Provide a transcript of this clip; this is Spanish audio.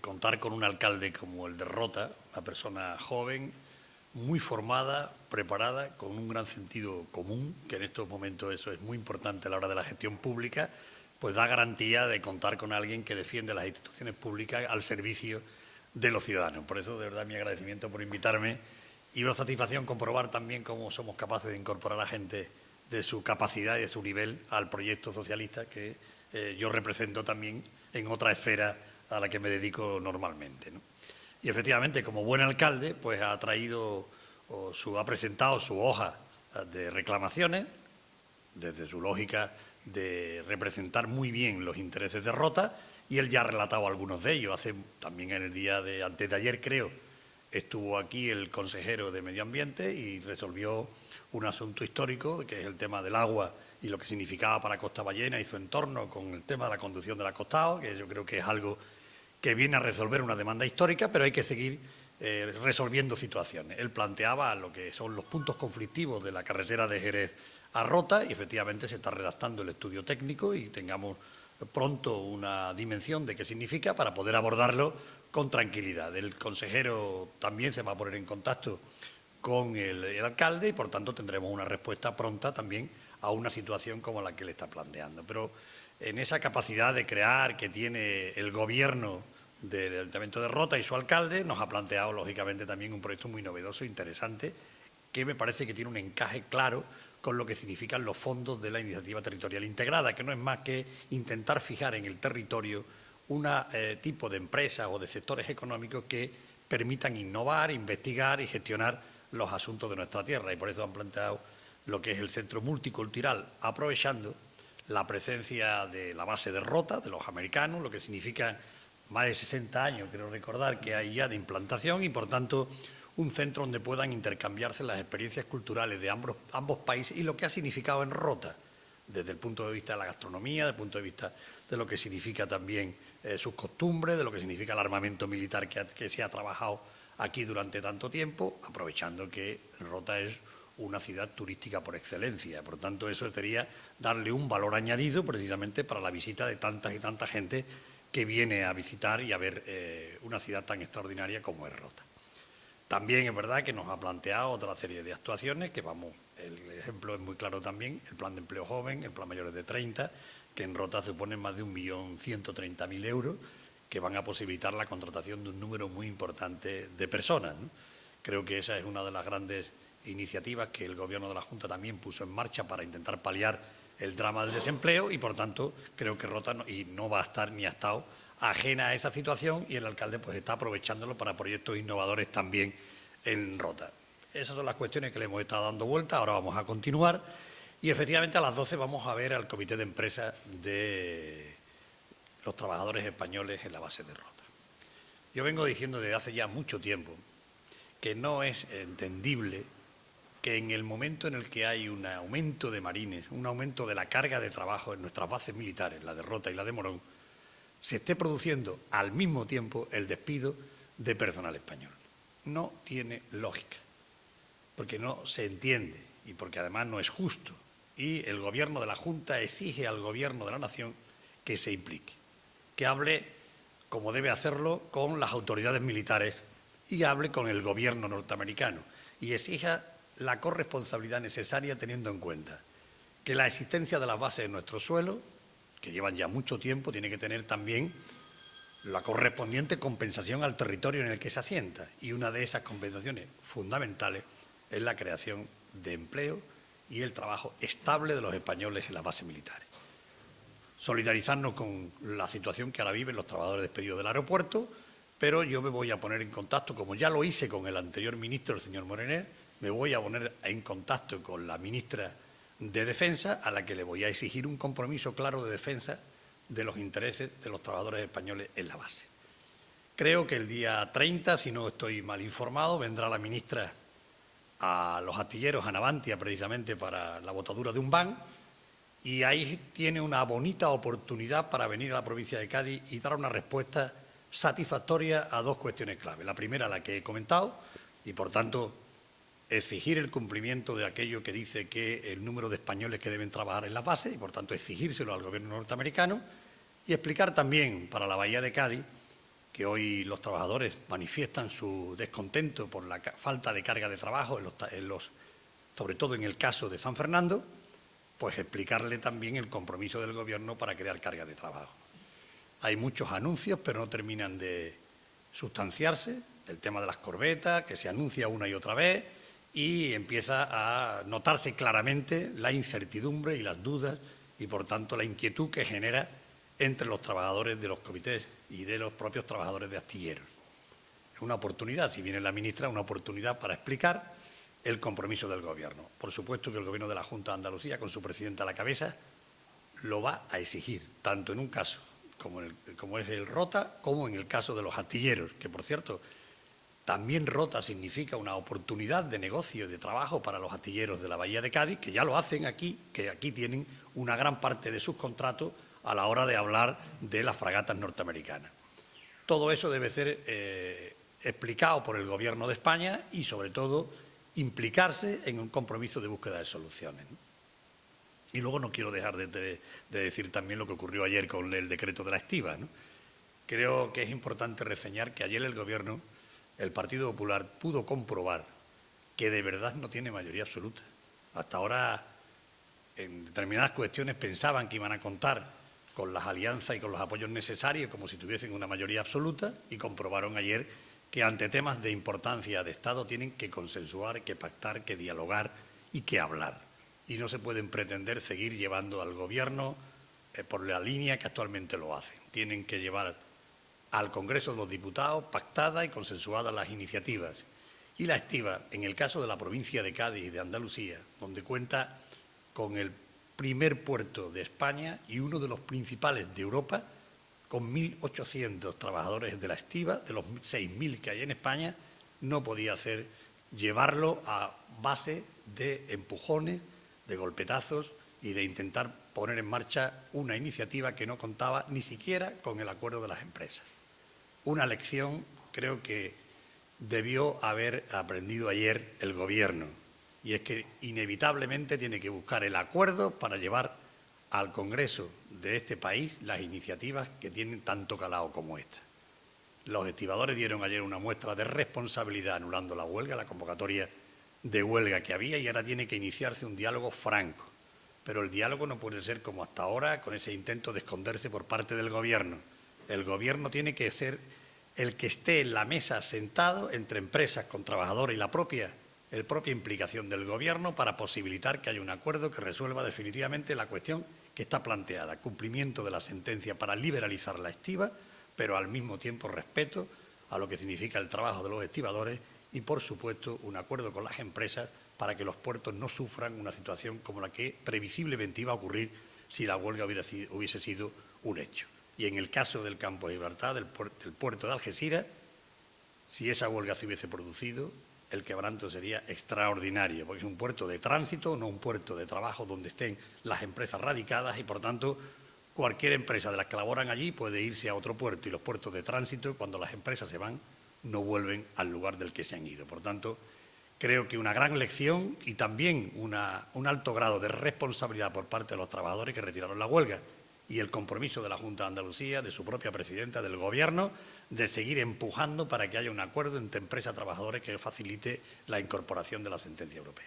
Contar con un alcalde como el de Rota, una persona joven, muy formada, preparada, con un gran sentido común, que en estos momentos eso es muy importante a la hora de la gestión pública, pues da garantía de contar con alguien que defiende las instituciones públicas al servicio de los ciudadanos. Por eso, de verdad, mi agradecimiento por invitarme y una satisfacción comprobar también cómo somos capaces de incorporar a gente de su capacidad y de su nivel al proyecto socialista que yo represento también en otra esfera a la que me dedico normalmente, ¿no? Y efectivamente, como buen alcalde, pues ha presentado su hoja de reclamaciones, desde su lógica de representar muy bien los intereses de Rota, y él ya ha relatado algunos de ellos. También en el día de antes de ayer, creo, estuvo aquí el consejero de Medio Ambiente y resolvió un asunto histórico, que es el tema del agua y lo que significaba para Costa Ballena y su entorno con el tema de la conducción del acostado, que yo creo que es algo que viene a resolver una demanda histórica, pero hay que seguir resolviendo situaciones. Él planteaba lo que son los puntos conflictivos de la carretera de Jerez a Rota y efectivamente se está redactando el estudio técnico y tengamos pronto una dimensión de qué significa para poder abordarlo con tranquilidad. El consejero también se va a poner en contacto con el alcalde y por tanto tendremos una respuesta pronta también a una situación como la que le está planteando. Pero en esa capacidad de crear que tiene el gobierno del Ayuntamiento de Rota y su alcalde, nos ha planteado lógicamente también un proyecto muy novedoso e interesante que me parece que tiene un encaje claro con lo que significan los fondos de la Iniciativa Territorial Integrada, que no es más que intentar fijar en el territorio un tipo de empresas o de sectores económicos que permitan innovar, investigar y gestionar los asuntos de nuestra tierra. Y por eso han planteado lo que es el centro multicultural, aprovechando la presencia de la base de Rota, de los americanos, lo que significa más de 60 años, creo recordar, que hay ya de implantación y, por tanto, un centro donde puedan intercambiarse las experiencias culturales de ambos países y lo que ha significado en Rota, desde el punto de vista de la gastronomía, desde el punto de vista de lo que significa también sus costumbres, de lo que significa el armamento militar que se ha trabajado aquí durante tanto tiempo, aprovechando que Rota es una ciudad turística por excelencia. Por tanto, eso sería darle un valor añadido precisamente para la visita de tanta y tanta gente que viene a visitar y a ver una ciudad tan extraordinaria como es Rota. También es verdad que nos ha planteado otra serie de actuaciones que el ejemplo es muy claro también, el plan de empleo joven, el plan mayores de 30, que en Rota suponen más de 1.130.000 euros, que van a posibilitar la contratación de un número muy importante de personas, ¿no? Creo que esa es una de las grandes iniciativas que el Gobierno de la Junta también puso en marcha para intentar paliar el drama del desempleo y, por tanto, creo que Rota no va a estar ni ha estado ajena a esa situación y el alcalde pues está aprovechándolo para proyectos innovadores también en Rota. Esas son las cuestiones que le hemos estado dando vuelta, ahora vamos a continuar y efectivamente a las 12 vamos a ver al comité de empresa de los trabajadores españoles en la base de Rota. Yo vengo diciendo desde hace ya mucho tiempo que no es entendible que en el momento en el que hay un aumento de marines, un aumento de la carga de trabajo en nuestras bases militares, la de Rota y la de Morón, se esté produciendo al mismo tiempo el despido de personal español. No tiene lógica, porque no se entiende y porque además no es justo. Y el Gobierno de la Junta exige al Gobierno de la Nación que se implique, que hable, como debe hacerlo, con las autoridades militares y hable con el Gobierno norteamericano y exija la corresponsabilidad necesaria teniendo en cuenta que la existencia de las bases en nuestro suelo, que llevan ya mucho tiempo, tiene que tener también la correspondiente compensación al territorio en el que se asienta. Y una de esas compensaciones fundamentales es la creación de empleo y el trabajo estable de los españoles en las bases militares. Solidarizarnos con la situación que ahora viven los trabajadores despedidos del aeropuerto, pero yo me voy a poner en contacto, como ya lo hice con el anterior ministro, el señor Morener, me voy a poner en contacto con la ministra de Defensa, a la que le voy a exigir un compromiso claro de defensa de los intereses de los trabajadores españoles en la base. Creo que el día 30, si no estoy mal informado, vendrá la ministra a los astilleros, a Navantia, precisamente para la botadura de un ban, y ahí tiene una bonita oportunidad para venir a la provincia de Cádiz y dar una respuesta satisfactoria a dos cuestiones clave. La primera, la que he comentado, y por tanto exigir el cumplimiento de aquello que dice que el número de españoles que deben trabajar en la base y, por tanto, exigírselo al Gobierno norteamericano y explicar también para la Bahía de Cádiz que hoy los trabajadores manifiestan su descontento por la falta de carga de trabajo, sobre todo en el caso de San Fernando, pues explicarle también el compromiso del Gobierno para crear carga de trabajo. Hay muchos anuncios, pero no terminan de sustanciarse. El tema de las corbetas, que se anuncia una y otra vez, y empieza a notarse claramente la incertidumbre y las dudas y, por tanto, la inquietud que genera entre los trabajadores de los comités y de los propios trabajadores de astilleros. Es una oportunidad, si viene la ministra, una oportunidad para explicar el compromiso del Gobierno. Por supuesto que el Gobierno de la Junta de Andalucía, con su presidenta a la cabeza, lo va a exigir, tanto en un caso como es el Rota, como en el caso de los astilleros, que, por cierto, también Rota significa una oportunidad de negocio y de trabajo para los astilleros de la Bahía de Cádiz, que ya lo hacen aquí, que aquí tienen una gran parte de sus contratos a la hora de hablar de las fragatas norteamericanas. Todo eso debe ser explicado por el Gobierno de España y, sobre todo, implicarse en un compromiso de búsqueda de soluciones, ¿no? Y luego no quiero dejar de decir también lo que ocurrió ayer con el decreto de la estiba, ¿no? Creo que es importante reseñar que ayer el Gobierno, el Partido Popular, pudo comprobar que de verdad no tiene mayoría absoluta. Hasta ahora, en determinadas cuestiones pensaban que iban a contar con las alianzas y con los apoyos necesarios como si tuviesen una mayoría absoluta, y comprobaron ayer que ante temas de importancia de Estado tienen que consensuar, que pactar, que dialogar y que hablar. Y no se pueden pretender seguir llevando al Gobierno por la línea que actualmente lo hacen. Tienen que llevar al Congreso de los Diputados pactadas y consensuadas las iniciativas. Y la estiba, en el caso de la provincia de Cádiz y de Andalucía, donde cuenta con el primer puerto de España y uno de los principales de Europa, con 1.800 trabajadores de la estiba, de los 6.000 que hay en España, no podía ser llevarlo a base de empujones, de golpetazos y de intentar poner en marcha una iniciativa que no contaba ni siquiera con el acuerdo de las empresas. Una lección creo que debió haber aprendido ayer el Gobierno, y es que inevitablemente tiene que buscar el acuerdo para llevar al Congreso de este país las iniciativas que tienen tanto calado como esta. Los estibadores dieron ayer una muestra de responsabilidad anulando la huelga, la convocatoria de huelga que había, y ahora tiene que iniciarse un diálogo franco. Pero el diálogo no puede ser como hasta ahora, con ese intento de esconderse por parte del Gobierno. El Gobierno tiene que ser el que esté en la mesa sentado entre empresas con trabajadores y la propia implicación del Gobierno para posibilitar que haya un acuerdo que resuelva definitivamente la cuestión que está planteada. Cumplimiento de la sentencia para liberalizar la estiba, pero al mismo tiempo respeto a lo que significa el trabajo de los estibadores y, por supuesto, un acuerdo con las empresas para que los puertos no sufran una situación como la que previsiblemente iba a ocurrir si la huelga hubiese sido un hecho. Y en el caso del campo de Gibraltar, del puerto de Algeciras, si esa huelga se hubiese producido, el quebranto sería extraordinario, porque es un puerto de tránsito, no un puerto de trabajo donde estén las empresas radicadas, y, por tanto, cualquier empresa de las que laboran allí puede irse a otro puerto, y los puertos de tránsito, cuando las empresas se van, no vuelven al lugar del que se han ido. Por tanto, creo que una gran lección y también un alto grado de responsabilidad por parte de los trabajadores que retiraron la huelga, y el compromiso de la Junta de Andalucía, de su propia presidenta, del Gobierno, de seguir empujando para que haya un acuerdo entre empresas y trabajadores que facilite la incorporación de la sentencia europea.